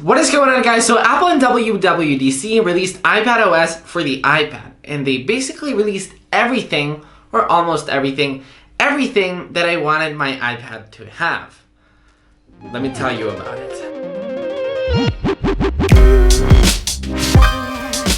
What is going on, guys? So Apple and WWDC released iPadOS for the iPad, and they basically released everything, or almost everything that I wanted my iPad to have. Let me tell you about it.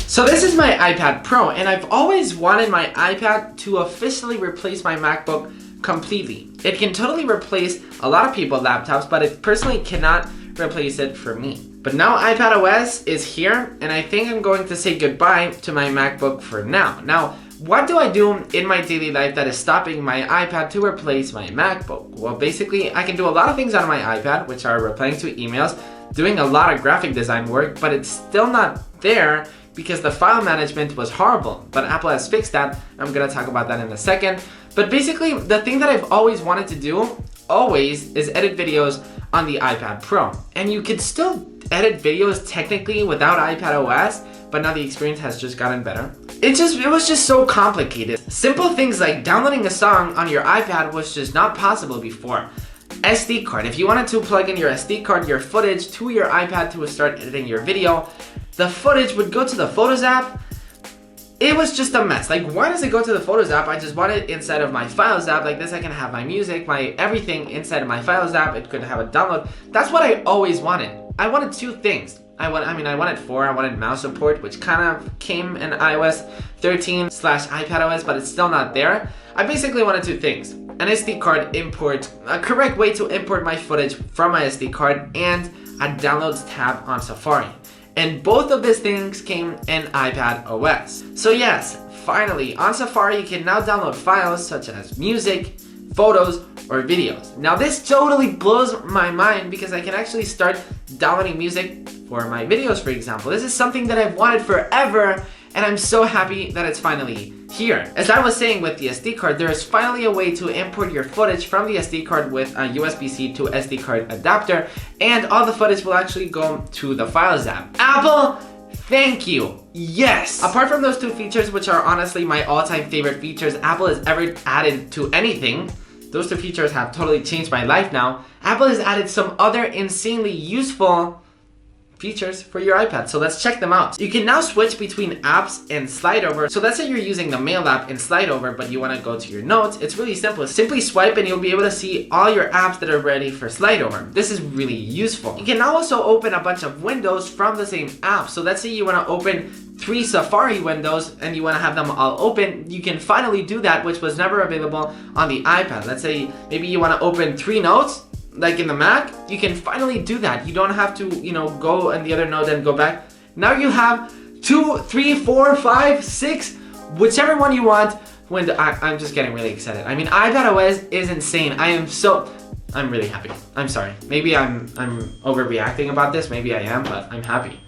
So this is my iPad Pro, and I've always wanted my iPad to officially replace my MacBook completely. It can totally replace a lot of people's laptops, but it personally cannot replace it for me. But now iPadOS is here, and I think I'm going to say goodbye to my MacBook for now. Now, what do I do in my daily life that is stopping my iPad to replace my MacBook? Well, basically, I can do a lot of things on my iPad, which are replying to emails, doing a lot of graphic design work, but it's still not there because the file management was horrible. But Apple has fixed that. I'm gonna talk about that in a second. But basically, the thing that I've always wanted to do, is edit videos on the iPad Pro. And you could still edit videos technically without iPadOS, but now the experience has just gotten better. It was just so complicated. Simple things like downloading a song on your iPad was just not possible before. SD card. If you wanted to plug in your SD card, your footage to your iPad to start editing your video, the footage would go to the Photos app. It was just a mess. Like, why does it go to the Photos app? I just want it inside of my Files app. Like this, I can have my music, my everything inside of my Files app. It could have a download. That's what I always wanted. I wanted two things. I wanted four. I wanted mouse support, which kind of came in iOS 13/iPadOS, but it's still not there. I basically wanted two things: an SD card import, a correct way to import my footage from my SD card, and a downloads tab on Safari. And both of these things came in iPadOS. So yes, finally, on Safari you can now download files such as music, photos, or videos. Now this totally blows my mind because I can actually start downloading music for my videos, for example. This is something that I've wanted forever, and I'm so happy that it's finally here. As I was saying with the SD card, there is finally a way to import your footage from the SD card with a USB-C to SD card adapter, and all the footage will actually go to the Files app. Apple, thank you. Yes! Apart from those two features, which are honestly my all-time favorite features Apple has ever added to anything, those two features have totally changed my life now. Apple has added some other insanely useful features for your iPad, so let's check them out. You can now switch between apps and slide over. So let's say you're using the Mail app in slide over, but you want to go to your notes. It's really simple. Simply swipe and you'll be able to see all your apps that are ready for slide over. This is really useful. You can now also open a bunch of windows from the same app. So let's say you want to open 3 Safari windows and you want to have them all open. You can finally do that, which was never available on the iPad. Let's say maybe you want to open 3 notes, like in the Mac, you can finally do that. You don't have to, go in the other node and go back. Now you have 2, 3, 4, 5, 6, whichever one you want. I'm just getting really excited. I mean, iPadOS is insane. I'm really happy. I'm sorry. Maybe I'm overreacting about this. Maybe I am, but I'm happy.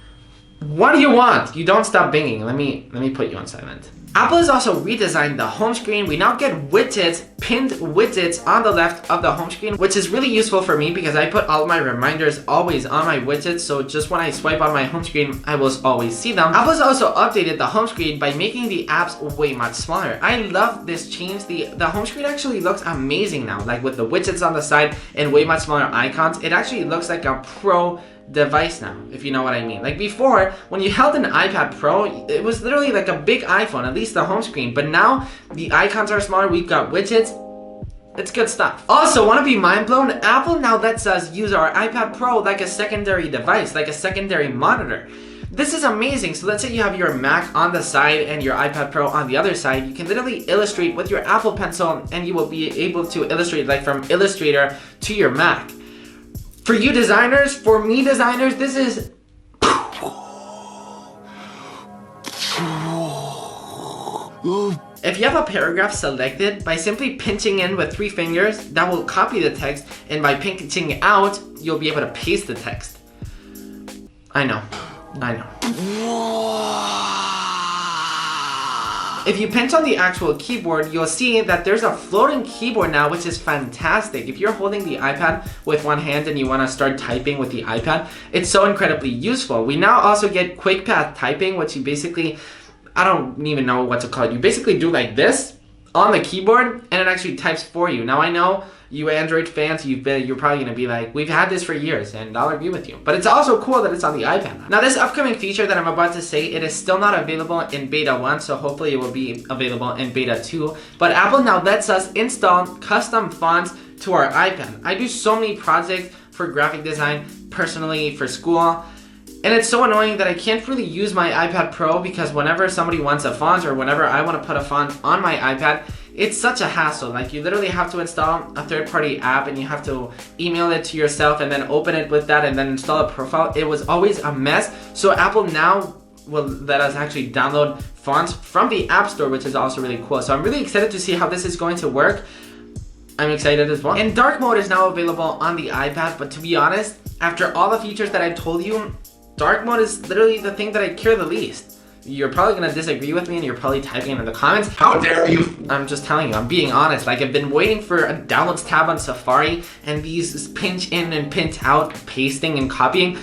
What do you want? You don't stop binging. Let me put you on silent. Apple has also redesigned the home screen. We now get widgets, pinned widgets on the left of the home screen, which is really useful for me because I put all of my reminders always on my widgets, so just when I swipe on my home screen, I will always see them. Apple's also updated the home screen by making the apps way much smaller. I love this change. The home screen actually looks amazing now, like with the widgets on the side and way much smaller icons. It actually looks like a pro device now, if you know what I mean. Like before, when you held an iPad Pro, it was literally like a big iPhone, at least the home screen. But now the icons are smaller, we've got widgets. It's good stuff. Also, want to be mind blown? Apple now lets us use our iPad Pro like a secondary device, like a secondary monitor. This is amazing. So let's say you have your Mac on the side and your iPad Pro on the other side. You can literally illustrate with your Apple Pencil and you will be able to illustrate like from Illustrator to your Mac. For you designers, for me designers, this is... If you have a paragraph selected, by simply pinching in with 3 fingers, that will copy the text, and by pinching out, you'll be able to paste the text. I know. If you pinch on the actual keyboard, you'll see that there's a floating keyboard now, which is fantastic. If you're holding the iPad with one hand and you want to start typing with the iPad, it's so incredibly useful. We now also get quick path typing, which you basically, I don't even know what to call it. You basically do like this on the keyboard and it actually types for you. Now I know you Android fans, you're probably gonna be like, we've had this for years, and I'll agree with you. But it's also cool that it's on the iPad. Now this upcoming feature that I'm about to say, it is still not available in beta 1, so hopefully it will be available in beta 2. But Apple now lets us install custom fonts to our iPad. I do so many projects for graphic design, personally, for school. And it's so annoying that I can't really use my iPad Pro because whenever somebody wants a font or whenever I want to put a font on my iPad, it's such a hassle. Like you literally have to install a third-party app and you have to email it to yourself and then open it with that and then install a profile. It was always a mess. So Apple now will let us actually download fonts from the App Store, which is also really cool. So I'm really excited to see how this is going to work. I'm excited as well. And dark mode is now available on the iPad, but to be honest, after all the features that I've told you, dark mode is literally the thing that I care the least. You're probably gonna disagree with me and you're probably typing it in the comments. How dare you? I'm just telling you, I'm being honest. Like I've been waiting for a downloads tab on Safari and these pinch in and pinch out, pasting and copying.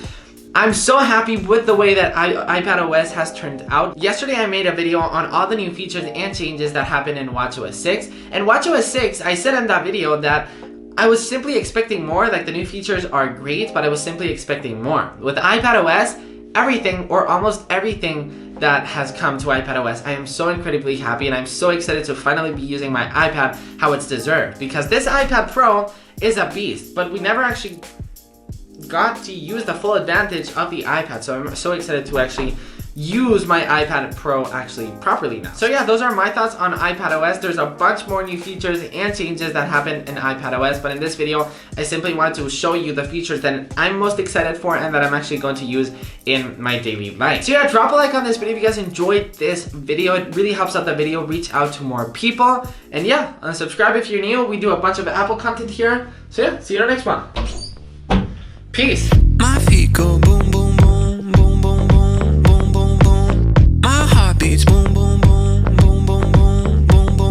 I'm so happy with the way that iPadOS has turned out. Yesterday I made a video on all the new features and changes that happened in watchOS 6. And watchOS 6, I said in that video that I was simply expecting more. Like the new features are great, but I was simply expecting more. With iPadOS, everything or almost everything that has come to iPadOS, I am so incredibly happy and I'm so excited to finally be using my iPad how it's deserved. Because this iPad Pro is a beast, but we never actually got to use the full advantage of the iPad. So I'm so excited to actually use my iPad Pro actually properly now. So yeah, those are my thoughts on iPadOS. There's a bunch more new features and changes that happen in iPadOS, but in this video, I simply wanted to show you the features that I'm most excited for and that I'm actually going to use in my daily life. So yeah, drop a like on this video if you guys enjoyed this video. It really helps out the video reach out to more people. And yeah, subscribe if you're new. We do a bunch of Apple content here. So yeah, see you in the next one. Peace. My feet go